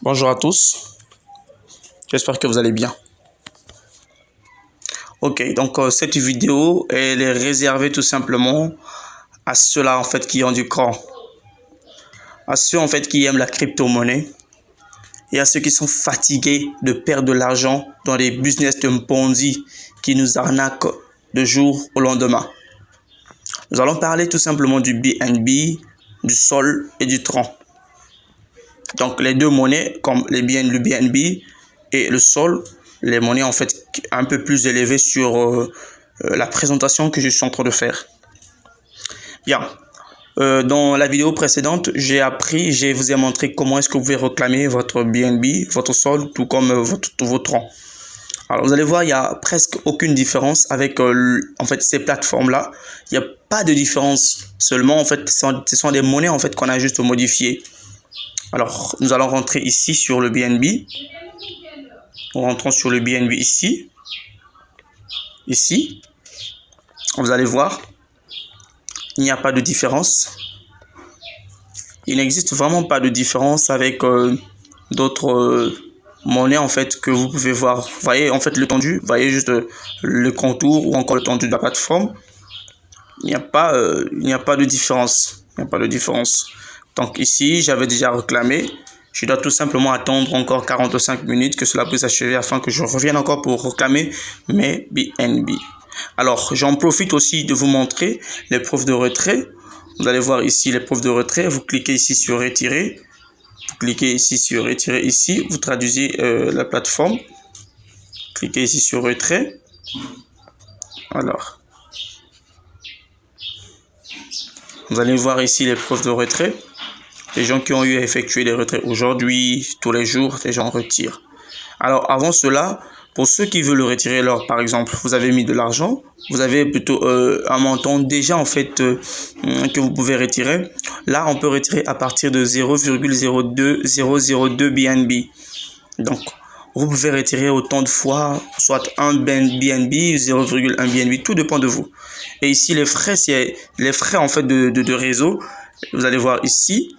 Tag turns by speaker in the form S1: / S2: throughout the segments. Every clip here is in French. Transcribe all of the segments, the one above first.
S1: Bonjour à tous, j'espère que vous allez bien. Ok, donc cette vidéo elle est réservée tout simplement à ceux-là en fait qui ont du cran, à ceux en fait qui aiment la crypto-monnaie et à ceux qui sont fatigués de perdre de l'argent dans des business de Ponzi qui nous arnaquent de jour au lendemain. Nous allons parler tout simplement du BNB, du Sol et du Tron. Donc les deux monnaies comme le BNB et le Sol, les monnaies en fait un peu plus élevées sur la présentation que je suis en train de faire. Bien, dans la vidéo précédente, je vous ai montré comment est-ce que vous pouvez réclamer votre BNB, votre Sol, tout comme vos Tron. Alors vous allez voir, il n'y a presque aucune différence avec en fait ces plateformes-là. Il n'y a pas de différence, seulement en fait ce sont des monnaies en fait qu'on a juste modifiées. Alors, nous allons rentrer ici sur le BNB. Nous rentrons sur le BNB ici. Ici. Vous allez voir, il n'y a pas de différence. Il n'existe vraiment pas de différence avec d'autres monnaies en fait que vous pouvez voir. Vous voyez en fait l'étendue, vous voyez juste le contour ou encore l'étendue de la plateforme. Il n'y a pas de différence. Il n'y a pas de différence. Donc ici, j'avais déjà réclamé. Je dois tout simplement attendre encore 45 minutes que cela puisse achever afin que je revienne encore pour réclamer mes BNB. Alors, j'en profite aussi de vous montrer les preuves de retrait. Vous allez voir ici les preuves de retrait. Vous cliquez ici sur retirer. Vous cliquez ici sur retirer ici. Vous traduisez la plateforme. Cliquez ici sur retrait. Alors, vous allez voir ici les preuves de retrait. Les gens qui ont eu à effectuer des retraits aujourd'hui, tous les jours, les gens retirent. Alors, avant cela, pour ceux qui veulent le retirer, alors, par exemple, vous avez mis de l'argent, vous avez plutôt un montant déjà, en fait, que vous pouvez retirer. Là, on peut retirer à partir de 0,02002 BNB. Donc, vous pouvez retirer autant de fois, soit un BNB, 0,1 BNB, tout dépend de vous. Et ici, les frais, c'est les frais, en fait, de réseau. Vous allez voir ici.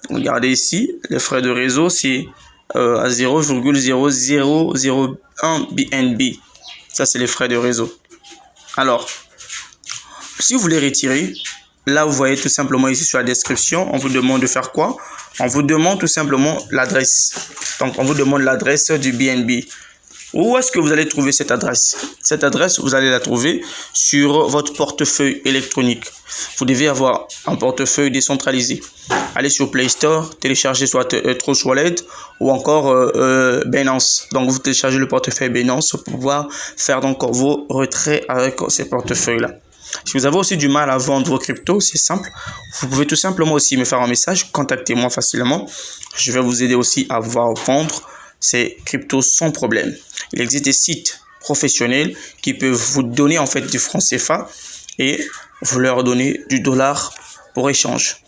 S1: Regardez ici, les frais de réseau, c'est à 0,0001 BNB. Ça, c'est les frais de réseau. Alors, si vous voulez retirer, là, vous voyez tout simplement ici sur la description, on vous demande de faire quoi? On vous demande tout simplement l'adresse. Donc, on vous demande l'adresse du BNB. Où est-ce que vous allez trouver cette adresse? Cette adresse, vous allez la trouver sur votre portefeuille électronique. Vous devez avoir un portefeuille décentralisé. Allez sur Play Store, téléchargez soit Trust Wallet ou encore Binance. Donc, vous téléchargez le portefeuille Binance pour pouvoir faire donc vos retraits avec ces portefeuilles-là. Si vous avez aussi du mal à vendre vos cryptos, c'est simple. Vous pouvez tout simplement aussi me faire un message, contactez-moi facilement. Je vais vous aider aussi à vendre ces cryptos sans problème. Il existe des sites professionnels qui peuvent vous donner en fait du franc CFA et vous leur donnez du dollar pour échange.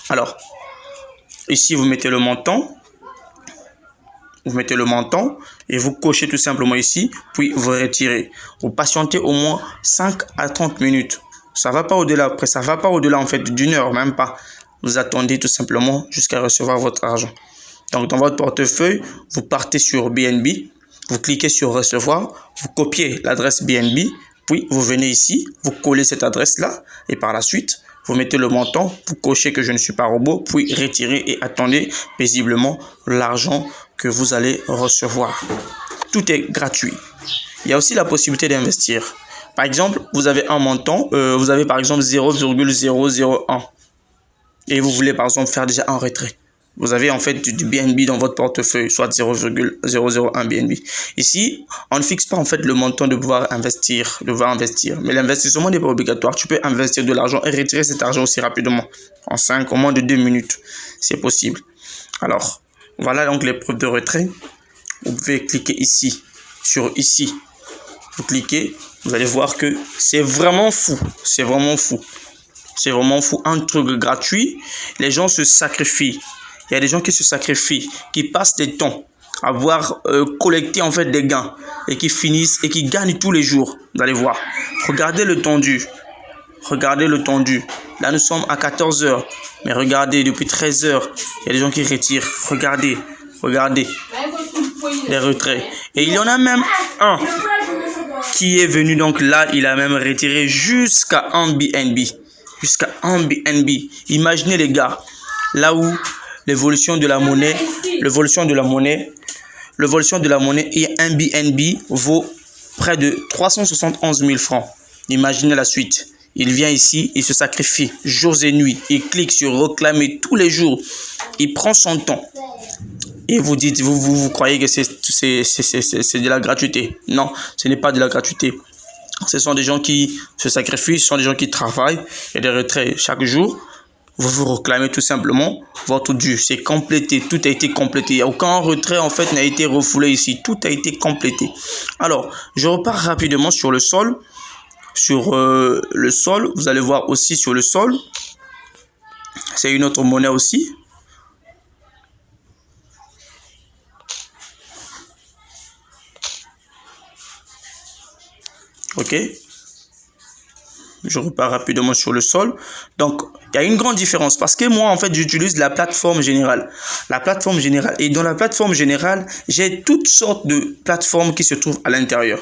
S1: Alors, ici vous mettez le montant. Vous mettez le montant et vous cochez tout simplement ici, puis vous retirez. Vous patientez au moins 5 à 30 minutes. Ça ne va pas au-delà, après ça ne va pas au-delà en fait d'une heure, même pas. Vous attendez tout simplement jusqu'à recevoir votre argent. Donc, dans votre portefeuille, vous partez sur BNB, vous cliquez sur recevoir, vous copiez l'adresse BNB, puis vous venez ici, vous collez cette adresse-là et par la suite, vous mettez le montant, vous cochez que je ne suis pas robot, puis retirez et attendez paisiblement l'argent que vous allez recevoir. Tout est gratuit. Il y a aussi la possibilité d'investir. Par exemple, vous avez un montant, vous avez par exemple 0,001 et vous voulez par exemple faire déjà un retrait. Vous avez en fait du BNB dans votre portefeuille, soit 0,001 BNB. Ici, on ne fixe pas en fait le montant de pouvoir investir, Mais l'investissement n'est pas obligatoire. Tu peux investir de l'argent et retirer cet argent aussi rapidement. En moins de 2 minutes. C'est possible. Alors, voilà donc les preuves de retrait. Vous pouvez cliquer ici, sur ici. Vous cliquez, vous allez voir que c'est vraiment fou. C'est vraiment fou. C'est vraiment fou. Un truc gratuit. Les gens se sacrifient. Il y a des gens qui se sacrifient, qui passent des temps à voir collecter en fait des gains et qui finissent et qui gagnent tous les jours. Vous allez voir. Regardez le tendu. Regardez le tendu. Là, nous sommes à 14 h. Mais regardez, depuis 13 h, il y a des gens qui retirent. Regardez. Regardez les retraits. Et il y en a même un qui est venu, donc là, il a même retiré jusqu'à un BNB. Jusqu'à un BNB. Imaginez les gars, là où l'évolution de la monnaie, et un BNB vaut près de 371 000 francs. Imaginez la suite. Il vient ici, il se sacrifie jours et nuits. Il clique sur réclamer tous les jours. Il prend son temps. Et vous dites, vous croyez que c'est de la gratuité. Non, ce n'est pas de la gratuité. Ce sont des gens qui se sacrifient, ce sont des gens qui travaillent. Il y a des retraits chaque jour. Vous réclamez tout simplement votre dû. C'est complété, tout a été complété. Il n'y a aucun retrait en fait n'a été refoulé ici. Tout a été complété. Alors, je repars rapidement sur le sol. Sur le sol, vous allez voir aussi sur le sol. C'est une autre monnaie aussi. Ok. Je repars rapidement sur le sol. Donc, il y a une grande différence parce que moi, en fait, j'utilise la plateforme générale. La plateforme générale. Et dans la plateforme générale, j'ai toutes sortes de plateformes qui se trouvent à l'intérieur.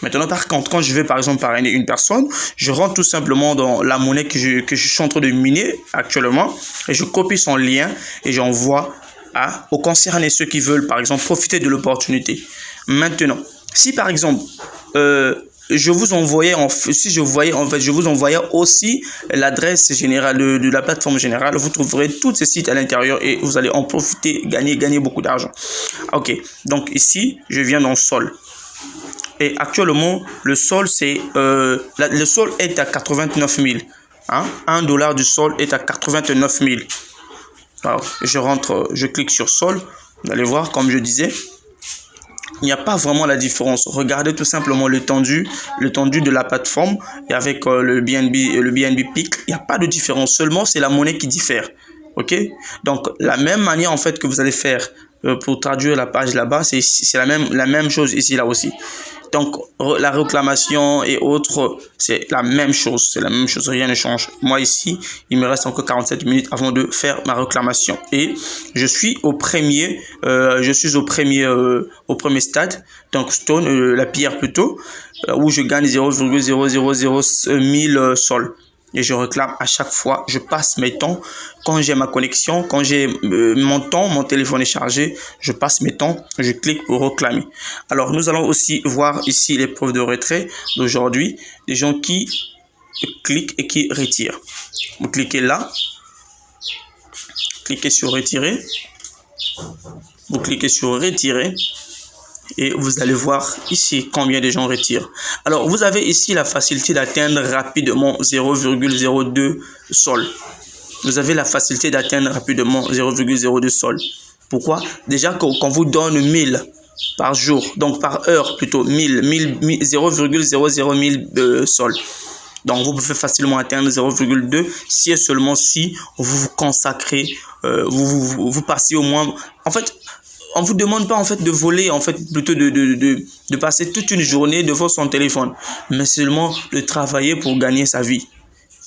S1: Maintenant, par contre, quand je vais, par exemple, parrainer une personne, je rentre tout simplement dans la monnaie que je suis en train de miner actuellement et je copie son lien et j'envoie aux concernés, ceux qui veulent, par exemple, profiter de l'opportunité. Maintenant, si, par exemple, je vous envoyais aussi l'adresse générale de la plateforme générale. Vous trouverez tous ces sites à l'intérieur et vous allez en profiter, gagner beaucoup d'argent. Ok, donc ici, je viens dans le sol. Et actuellement, le sol, le sol est à 89 000. Hein? $1 du sol est à 89 000. Alors, je clique sur sol. Vous allez voir, comme je disais, il n'y a pas vraiment la différence. Regardez tout simplement l'étendue de la plateforme et avec le BNB Peak, il n'y a pas de différence. Seulement, c'est la monnaie qui diffère. Ok? Donc, la même manière en fait que vous allez faire pour traduire la page là-bas, c'est la même chose ici là aussi. Donc, la réclamation et autres, c'est la même chose. C'est la même chose, rien ne change. Moi, ici, il me reste encore 47 minutes avant de faire ma réclamation. Et je suis au premier stade, donc stone, la pierre plutôt, où je gagne 0,0001 sol. Et je réclame à chaque fois, je passe mes temps, quand j'ai ma connexion, quand j'ai mon téléphone est chargé, je passe mes temps, je clique pour réclamer. Alors, nous allons aussi voir ici les preuves de retrait d'aujourd'hui, des gens qui cliquent et qui retirent. Vous cliquez là, cliquez sur retirer, vous cliquez sur retirer. Et vous allez voir ici combien de gens retirent. Alors, vous avez ici la facilité d'atteindre rapidement 0,02 sol. Vous avez la facilité d'atteindre rapidement 0,02 sol. Pourquoi? Déjà, qu'on vous donne 1000 par jour, donc par heure plutôt, 0,00 sol. Donc, vous pouvez facilement atteindre 0,2 si et seulement si vous vous consacrez, vous passez au moins... En fait, on ne vous demande pas en fait de voler, en fait plutôt de passer toute une journée devant son téléphone, mais seulement de travailler pour gagner sa vie.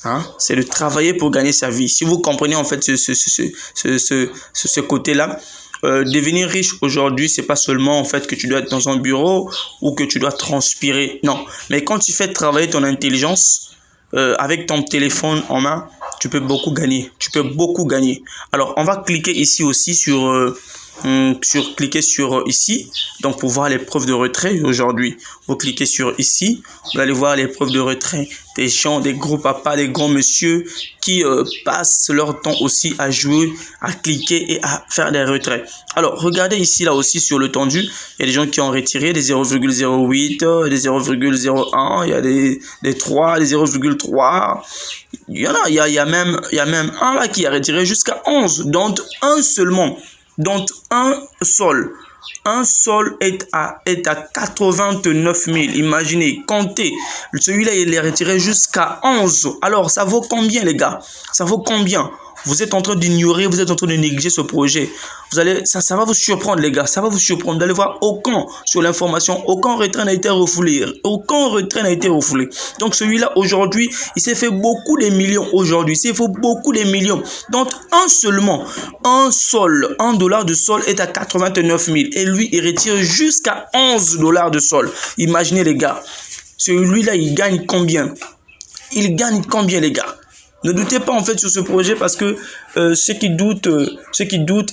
S1: Hein? C'est de travailler pour gagner sa vie. Si vous comprenez en fait ce côté-là, devenir riche aujourd'hui, c'est pas seulement en fait que tu dois être dans un bureau ou que tu dois transpirer. Non, mais quand tu fais travailler ton intelligence avec ton téléphone en main, tu peux beaucoup gagner. Tu peux beaucoup gagner. Alors, on va cliquer ici aussi cliquez sur ici, donc pour voir les preuves de retrait aujourd'hui. Vous cliquez sur ici, vous allez voir les preuves de retrait des gens, des gros papas, des grands monsieur qui passent leur temps aussi à jouer, à cliquer et à faire des retraits. Alors, regardez ici là aussi sur le tendu, il y a des gens qui ont retiré des 0,08, des 0,01, il y a des 3, des 0,3. Il y en a, il y a même un là qui a retiré jusqu'à 11, dont un seulement. Donc, un sol est à 89 000. Imaginez, comptez. Celui-là, il est retiré jusqu'à 11. Alors, ça vaut combien, les gars? Ça vaut combien? Vous êtes en train d'ignorer, vous êtes en train de négliger ce projet. Ça va vous surprendre, les gars. Ça va vous surprendre. Vous allez voir aucun sur l'information, aucun retrait n'a été refoulé. Aucun retrait n'a été refoulé. Donc celui-là, aujourd'hui, il s'est fait beaucoup de millions aujourd'hui. Il s'est fait beaucoup de millions. Donc un $1 de sol est à 89 000. Et lui, il retire jusqu'à $11 de sol. Imaginez, les gars. Celui-là, il gagne combien? Il gagne combien, les gars? Ne doutez pas en fait sur ce projet parce que ceux qui doutent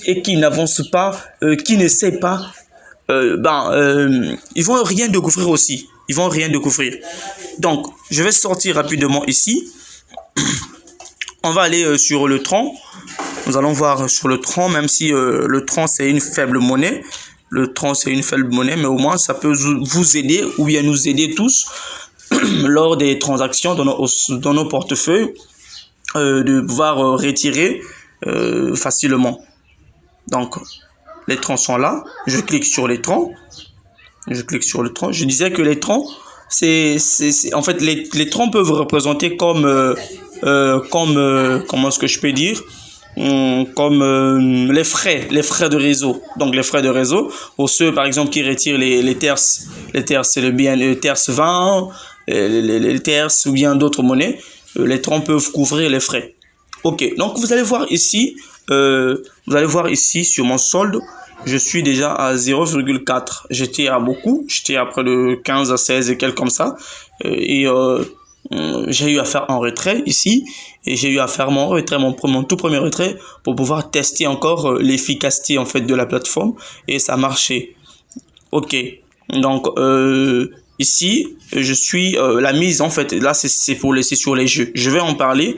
S1: et qui n'avancent pas, qui n'essaient pas, ils vont rien découvrir aussi. Ils vont rien découvrir. Donc, je vais sortir rapidement ici. On va aller sur le Tron. Nous allons voir sur le Tron, même si le Tron c'est une faible monnaie. Le Tron c'est une faible monnaie, mais au moins ça peut vous aider ou bien nous aider tous lors des transactions dans nos portefeuilles. De pouvoir retirer facilement. Donc, les troncs sont là. Je clique sur les troncs. Je disais que les troncs, en fait, les troncs peuvent représenter comme, comment est-ce que je peux dire, comme les frais de réseau. Donc, les frais de réseau, pour ceux, par exemple, qui retirent les terces, c'est le bien, les terces 20, les terces ou bien d'autres monnaies. Les troncs peuvent couvrir les frais. Ok, donc vous allez voir ici, sur mon solde, je suis déjà à 0,4. J'étais à beaucoup, j'étais à près de 15 à 16 et quelques comme ça. Et j'ai eu à faire un retrait ici, et j'ai eu à faire mon retrait, mon tout premier retrait, pour pouvoir tester encore l'efficacité en fait de la plateforme, et ça a marché. Ok, donc ici, je suis la mise en fait. Là, c'est pour laisser sur les jeux. Je vais en parler,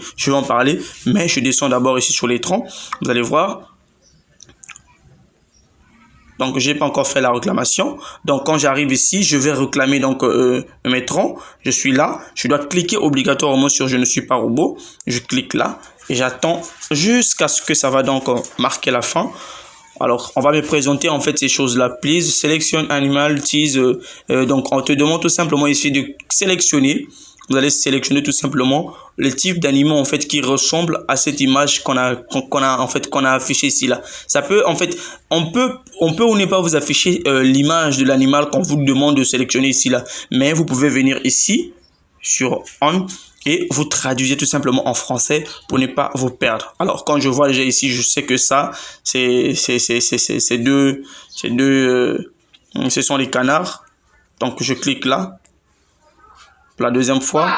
S1: mais je descends d'abord ici sur les troncs. Vous allez voir. Donc, j'ai pas encore fait la réclamation. Donc, quand j'arrive ici, je vais réclamer donc mes troncs. Je suis là. Je dois cliquer obligatoirement sur je ne suis pas robot. Je clique là et j'attends jusqu'à ce que ça va donc marquer la fin. Alors, on va me présenter en fait ces choses-là. Please selection animal tease. Donc, on te demande tout simplement ici de sélectionner. Vous allez sélectionner tout simplement le type d'animal en fait qui ressemble à cette image qu'on a affiché ici là. Ça peut en fait, on peut ou ne pas vous afficher l'image de l'animal qu'on vous demande de sélectionner ici là. Mais vous pouvez venir ici sur on. Et vous traduisez tout simplement en français pour ne pas vous perdre. Alors, quand je vois déjà ici, je sais que ça, ce sont les canards. Donc, je clique là. Pour la deuxième fois.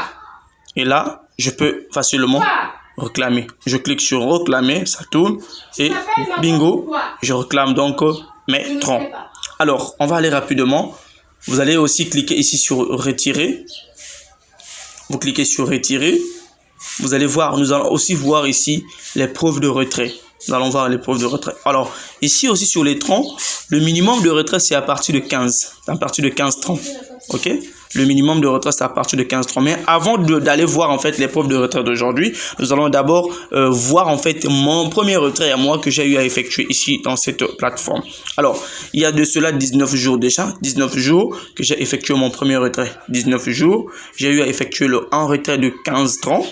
S1: Et là, je peux facilement réclamer. Je clique sur réclamer, ça tourne. Et bingo, je réclame donc mes troncs. Alors, on va aller rapidement. Vous allez aussi cliquer ici sur retirer. Vous cliquez sur retirer. Vous allez voir, nous allons aussi voir ici les preuves de retrait. Nous allons voir les preuves de retrait. Alors, ici aussi sur les troncs, le minimum de retrait, c'est à partir de 15. À partir de 15 troncs. OK? Le minimum de retrait, c'est à partir de 15 troncs. Mais avant d'aller voir en fait les preuves de retrait d'aujourd'hui, nous allons d'abord voir en fait mon premier retrait à moi que j'ai eu à effectuer ici dans cette plateforme. Alors, il y a de cela 19 jours déjà. 19 jours que j'ai effectué mon premier retrait. 19 jours, j'ai eu à effectuer un retrait de 15 troncs.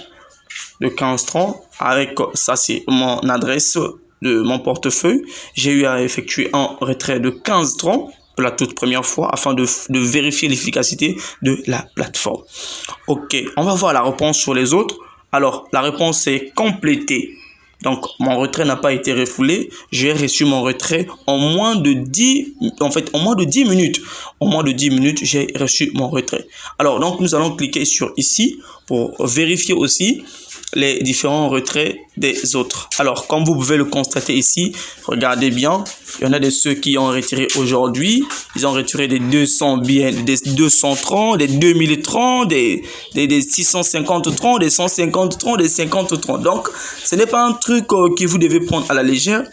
S1: De 15 troncs. Avec ça, c'est mon adresse de mon portefeuille. J'ai eu à effectuer un retrait de 15 troncs pour la toute première fois afin de vérifier l'efficacité de la plateforme. Ok, on va voir la réponse sur les autres. Alors, la réponse est complétée. Donc, mon retrait n'a pas été refoulé. J'ai reçu mon retrait en moins de 10 minutes. En moins de 10 minutes, j'ai reçu mon retrait. Alors, donc, nous allons cliquer sur ici pour vérifier aussi les différents retraits des autres. Alors, comme vous pouvez le constater ici, regardez bien, il y en a de ceux qui ont retiré aujourd'hui. Ils ont retiré des 200 troncs, des 2000 troncs, des 650 troncs, des 150 troncs, des 50 troncs. Donc, ce n'est pas un truc que vous devez prendre à la légère.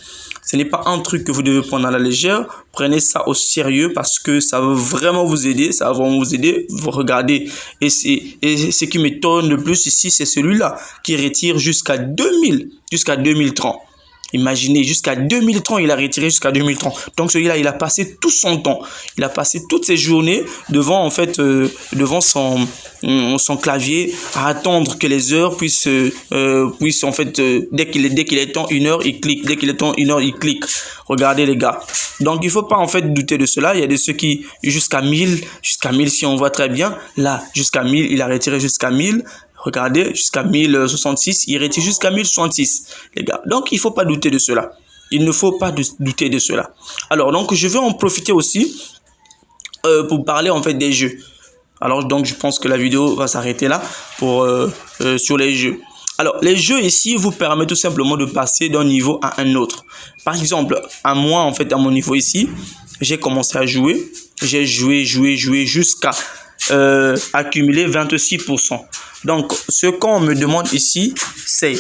S1: Ce n'est pas un truc que vous devez prendre à la légère. Prenez ça au sérieux parce que ça va vraiment vous aider. Ça va vraiment vous aider. Vous regardez. Et ce qui m'étonne le plus ici, c'est celui-là qui retire jusqu'à 2000 troncs. Imaginez, jusqu'à 2030, il a retiré jusqu'à 2030. Donc celui-là, il a passé tout son temps. Il a passé toutes ses journées devant, en fait, devant son clavier à attendre que les heures puissent en fait, dès qu'il est temps 1 heure, il clique. Dès qu'il est temps 1 heure, il clique. Regardez les gars. Donc il faut pas en fait douter de cela. Il y a de ceux qui jusqu'à 1000 si on voit très bien. Là, jusqu'à 1000, il a retiré jusqu'à 1000. Regardez, jusqu'à 1066, il retire jusqu'à 1066, les gars. Donc, il ne faut pas douter de cela. Il ne faut pas douter de cela. Alors, donc, je vais en profiter aussi pour parler, en fait, des jeux. Alors, donc, je pense que la vidéo va s'arrêter là pour, sur les jeux. Alors, les jeux ici vous permettent tout simplement de passer d'un niveau à un autre. Par exemple, à moi, en fait, à mon niveau ici, j'ai commencé à jouer. J'ai joué jusqu'à accumuler 26%. Donc, ce qu'on me demande ici, c'est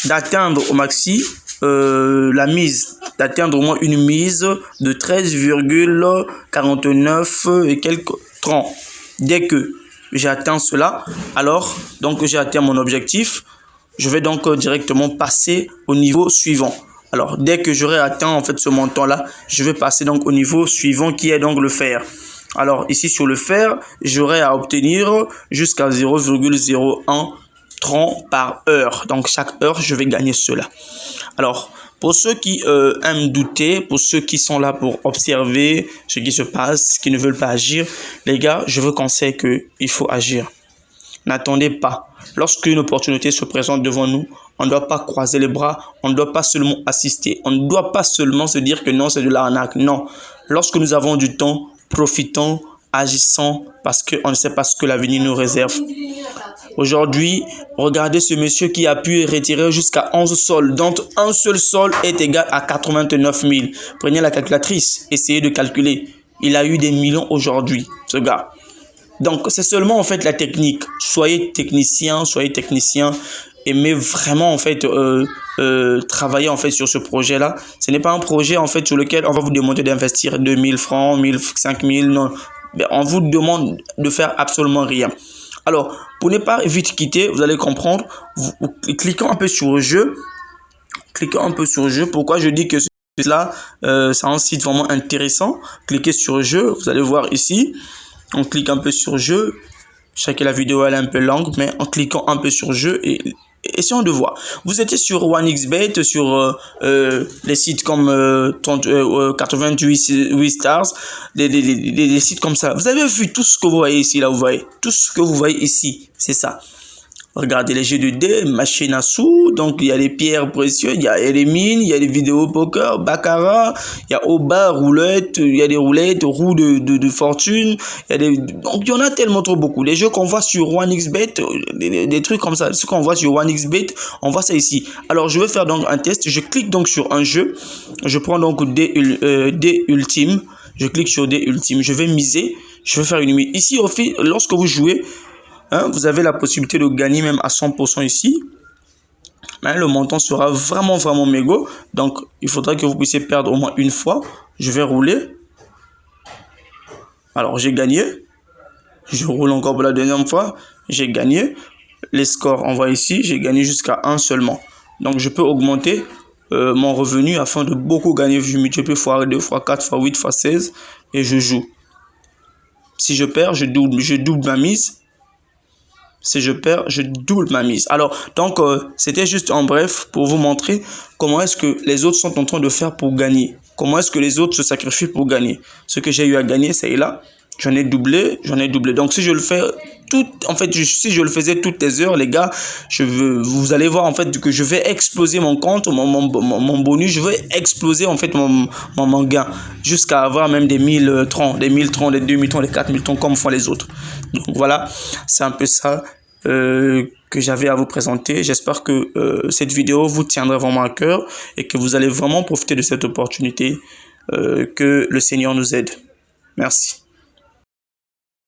S1: d'atteindre au maxi la mise, d'atteindre au moins une mise de 13,49 et quelques 30. Dès que j'ai atteint cela, alors, donc j'ai atteint mon objectif, je vais donc directement passer au niveau suivant. Alors, dès que j'aurai atteint en fait ce montant-là, je vais passer donc au niveau suivant qui est donc le fer. Alors, ici sur le fer, j'aurai à obtenir jusqu'à 0,0130 par heure. Donc, chaque heure, je vais gagner cela. Alors, pour ceux qui aiment douter, pour ceux qui sont là pour observer ce qui se passe, qui ne veulent pas agir, les gars, je vous conseille qu'il faut agir. N'attendez pas. Lorsqu'une opportunité se présente devant nous, on ne doit pas croiser les bras, on ne doit pas seulement assister, on ne doit pas seulement se dire que non, c'est de l'arnaque. Non. Lorsque nous avons du temps, profitons, agissons, parce qu'on ne sait pas ce que l'avenir nous réserve. Aujourd'hui, regardez ce monsieur qui a pu retirer jusqu'à 11 sols, dont un seul sol est égal à 89 000. Prenez la calculatrice, essayez de calculer. Il a eu des millions aujourd'hui, ce gars. Donc, c'est seulement en fait la technique. Soyez technicien, aimez vraiment en fait travailler en fait sur ce projet-là. Ce n'est pas un projet en fait sur lequel on va vous demander d'investir 2000 francs, 1000, 5000, non. On vous demande de faire absolument rien. Alors, pour ne pas vite quitter, vous allez comprendre, cliquez un peu sur le jeu. Cliquez un peu sur le jeu. Pourquoi je dis que cela, c'est un site vraiment intéressant. Cliquez sur le jeu, vous allez voir ici. On clique un peu sur jeu. Je sais que la vidéo elle est un peu longue, mais en cliquant un peu sur jeu et essayons de voir. Vous étiez sur 1xBet, sur les sites comme 88 stars, des sites comme ça. Vous avez vu tout ce que vous voyez ici, là, vous voyez. Tout ce que vous voyez ici, c'est ça. Regardez les jeux de dés, machine à sous, donc il y a des pierres précieuses, il y a les mines, il y a des vidéos poker, baccarat, il y a Oba, roulette, il y a des roulettes, roues de fortune, il y a donc il y en a tellement trop beaucoup. Les jeux qu'on voit sur 1xBet, des trucs comme ça, ce qu'on voit sur 1xBet, on voit ça ici. Alors je vais faire donc un test, je clique donc sur un jeu, je prends donc D ultime, je clique sur D ultime, je vais miser, je vais faire une mise. Ici, au fait, lorsque vous jouez, vous avez la possibilité de gagner même à 100% ici. Mais le montant sera vraiment méga. Donc, il faudra que vous puissiez perdre au moins une fois. Je vais rouler. Alors, j'ai gagné. Je roule encore pour la deuxième fois. J'ai gagné. Les scores, on voit ici. J'ai gagné jusqu'à 1 seulement. Donc, je peux augmenter mon revenu afin de beaucoup gagner. Je multiplie fois 2, fois 4, fois 8, fois 16. Et je joue. Si je perds, je double ma mise. Si je perds, je double ma mise. Alors, donc, c'était juste en bref pour vous montrer comment est-ce que les autres sont en train de faire pour gagner. Comment est-ce que les autres se sacrifient pour gagner. Ce que j'ai eu à gagner, c'est là. J'en ai doublé. Donc, si je le fais si je le faisais toutes les heures, les gars, vous allez voir en fait que je vais exploser mon compte, mon bonus, je vais exploser en fait mon gain jusqu'à avoir même des 1030, des 1030, des 2030, des 4030 comme font les autres. Donc voilà, c'est un peu ça que j'avais à vous présenter. J'espère que cette vidéo vous tiendra vraiment à cœur et que vous allez vraiment profiter de cette opportunité. Que le Seigneur nous aide. Merci.